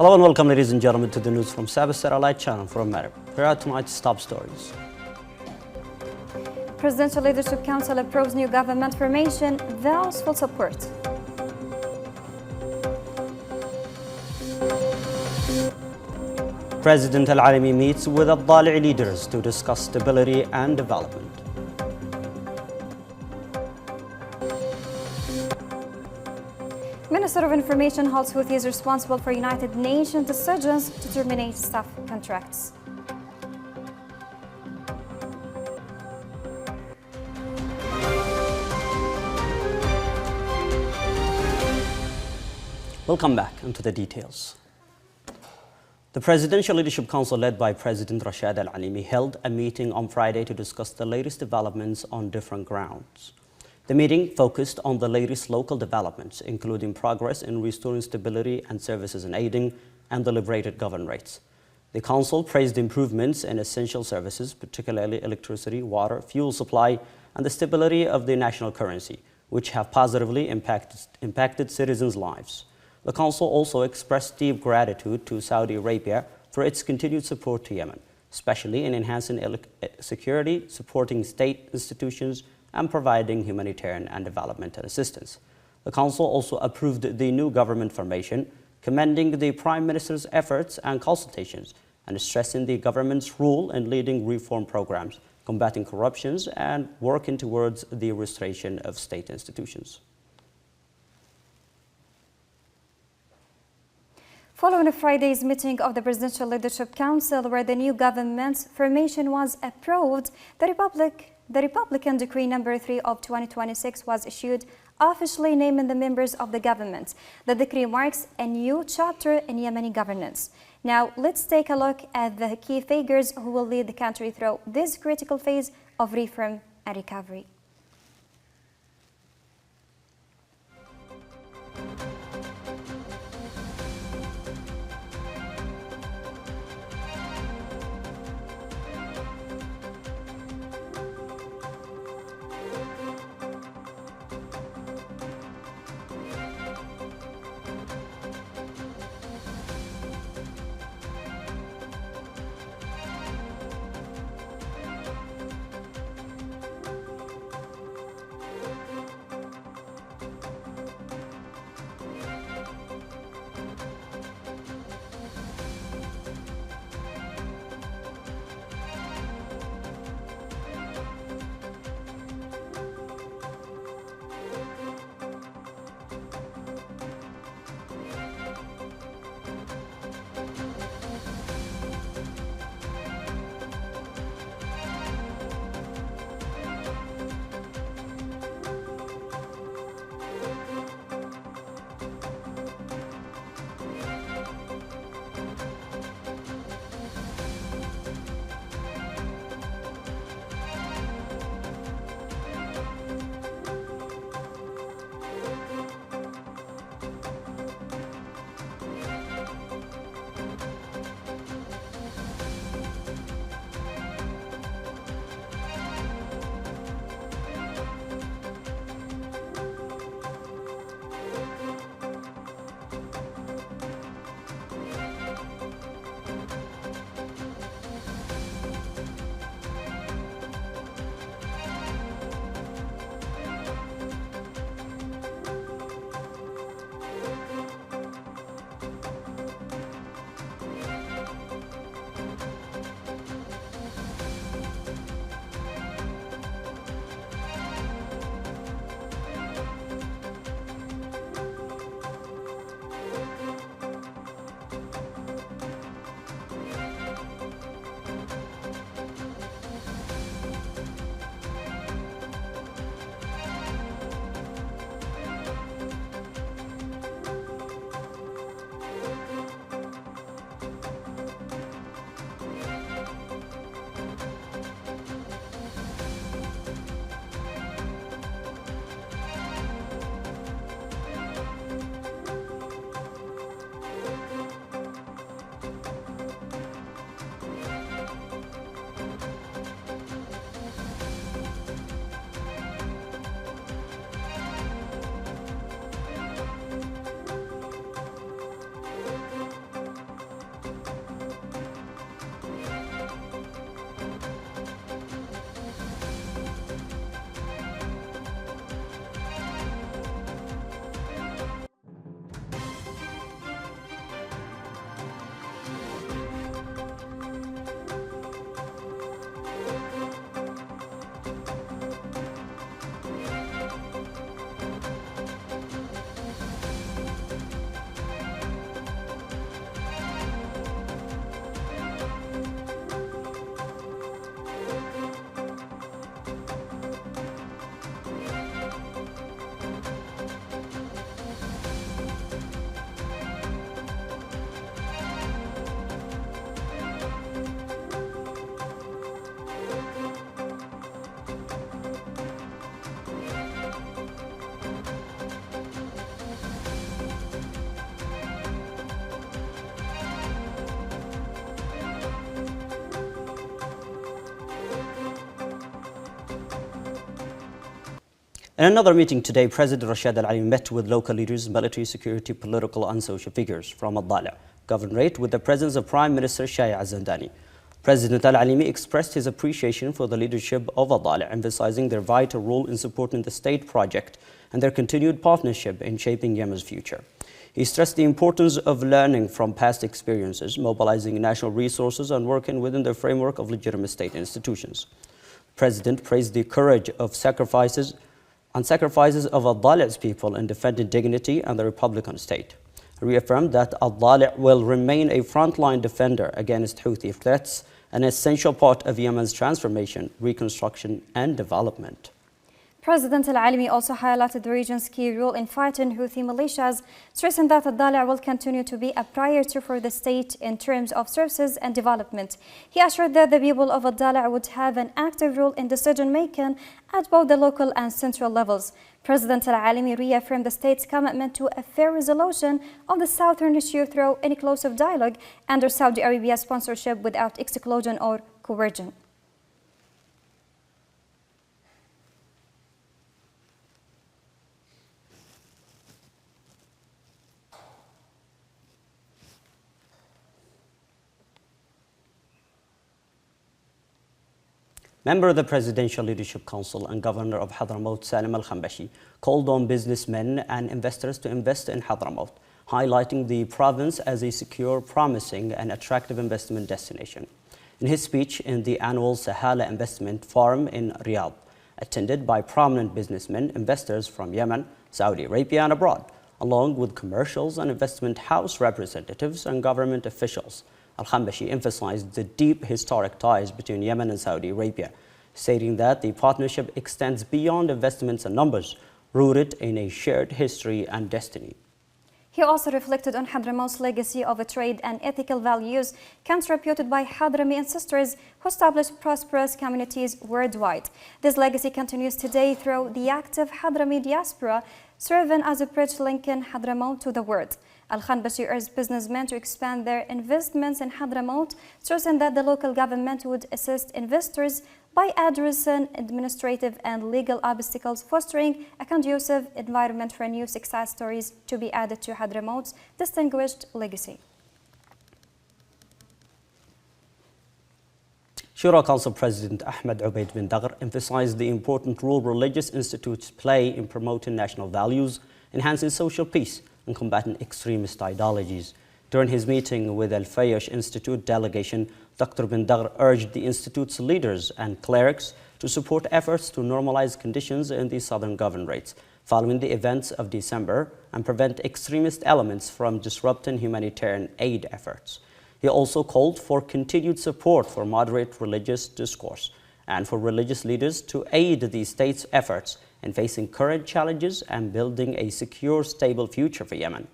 Hello and welcome, ladies and gentlemen, to the news from SABA Satellite Channel from Marib. Here are tonight's top stories. Presidential Leadership Council approves new government formation, vows full support. President Al-Alimi meets with Al-Dali'i leaders to discuss stability and development. Minister of Information holds Houthis responsible for United Nations decisions to terminate staff contracts. Welcome back into the details. The Presidential Leadership Council, led by President Rashad Al-Alimi, held a meeting on Friday to discuss the latest developments on different grounds. The meeting focused on the latest local developments, including progress in restoring stability and services in aiding and the liberated governorates. The Council praised improvements in essential services, particularly electricity, water, fuel supply, and the stability of the national currency, which have positively impacted citizens' lives. The Council also expressed deep gratitude to Saudi Arabia for its continued support to Yemen, especially in enhancing security, supporting state institutions, and providing humanitarian and developmental assistance. The Council also approved the new government formation, commending the Prime Minister's efforts and consultations, and stressing the government's role in leading reform programs, combating corruption, and working towards the restoration of state institutions. Following Friday's meeting of the Presidential Leadership Council, where the new government formation was approved, the Republican Decree No. 3 of 2026 was issued, officially naming the members of the government. The decree marks a new chapter in Yemeni governance. Now, let's take a look at the key figures who will lead the country through this critical phase of reform and recovery. In another meeting today, President Rashad Al-Alimi met with local leaders, military, security, political and social figures from Al-Dali Governorate with the presence of Prime Minister Shaya Al-Zandani. President Al-Alimi expressed his appreciation for the leadership of Al-Dali, emphasizing their vital role in supporting the state project and their continued partnership in shaping Yemen's future. He stressed the importance of learning from past experiences, mobilizing national resources and working within the framework of legitimate state institutions. The President praised the courage of sacrifices of Al-Dali's people in defending dignity and the Republican state. He reaffirmed that Al-Dali will remain a frontline defender against Houthi threats, an essential part of Yemen's transformation, reconstruction and development. President Al-Alimi also highlighted the region's key role in fighting Houthi militias, stressing that Al-Dali will continue to be a priority for the state in terms of services and development. He assured that the people of Al-Dali would have an active role in decision-making at both the local and central levels. President Al-Alimi reaffirmed the state's commitment to a fair resolution of the southern issue through inclusive dialogue under Saudi Arabia's sponsorship without exclusion or coercion. Member of the Presidential Leadership Council and Governor of Hadramaut Salim Al-Khambashi called on businessmen and investors to invest in Hadramaut, highlighting the province as a secure, promising and attractive investment destination. In his speech in the annual Sahala Investment Forum in Riyadh, attended by prominent businessmen, investors from Yemen, Saudi Arabia and abroad, along with commercials and investment house representatives and government officials, Al-Khambashi emphasized the deep historic ties between Yemen and Saudi Arabia, stating that the partnership extends beyond investments and numbers, rooted in a shared history and destiny. He also reflected on Hadramaut's legacy of trade and ethical values contributed by Hadrami ancestors who established prosperous communities worldwide. This legacy continues today through the active Hadrami diaspora, serving as a bridge linking Hadramaut to the world. Al-Khambashi urged businessmen to expand their investments in Hadramaut, stressing that the local government would assist investors by addressing administrative and legal obstacles, fostering a conducive environment for new success stories to be added to Hadramaut's distinguished legacy. Shura Council President Ahmed Ubaid bin Dagr emphasized the important role religious institutes play in promoting national values, enhancing social peace, and combating extremist ideologies. During his meeting with Al Fayosh Institute delegation, Dr. bin Dagr urged the institute's leaders and clerics to support efforts to normalize conditions in the southern governorates following the events of December and prevent extremist elements from disrupting humanitarian aid efforts. He also called for continued support for moderate religious discourse and for religious leaders to aid the state's efforts in facing current challenges and building a secure, stable future for Yemen.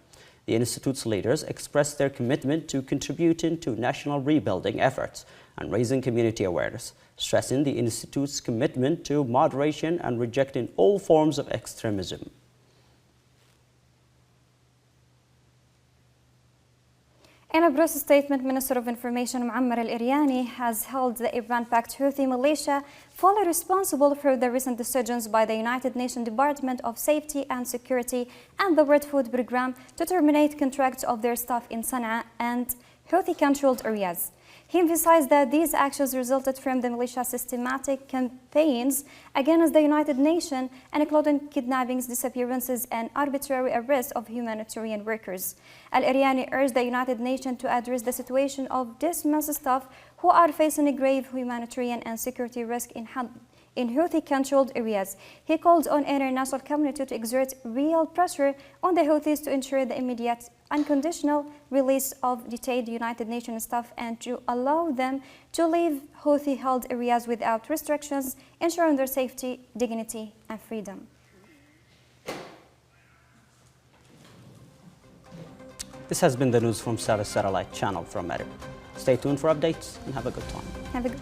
The Institute's leaders expressed their commitment to contributing to national rebuilding efforts and raising community awareness, stressing the Institute's commitment to moderation and rejecting all forms of extremism. In a press statement, Minister of Information Muammar Al-Iryani has held the Iran-backed Houthi militia fully responsible for the recent decisions by the United Nations Department of Safety and Security and the World Food Programme to terminate contracts of their staff in Sana'a and Houthi-controlled areas. He emphasized that these actions resulted from the militia's systematic campaigns against the United Nations, including kidnappings, disappearances, and arbitrary arrests of humanitarian workers. Al-Iryani urged the United Nations to address the situation of dismissed staff who are facing a grave humanitarian and security risk in Houthi-controlled areas. He called on international community to exert real pressure on the Houthis to ensure the immediate unconditional release of detained United Nations staff and to allow them to leave Houthi-held areas without restrictions, ensuring their safety, dignity, and freedom. This has been the news from SABA Satellite Channel from America. Stay tuned for updates and have a good time. Have a good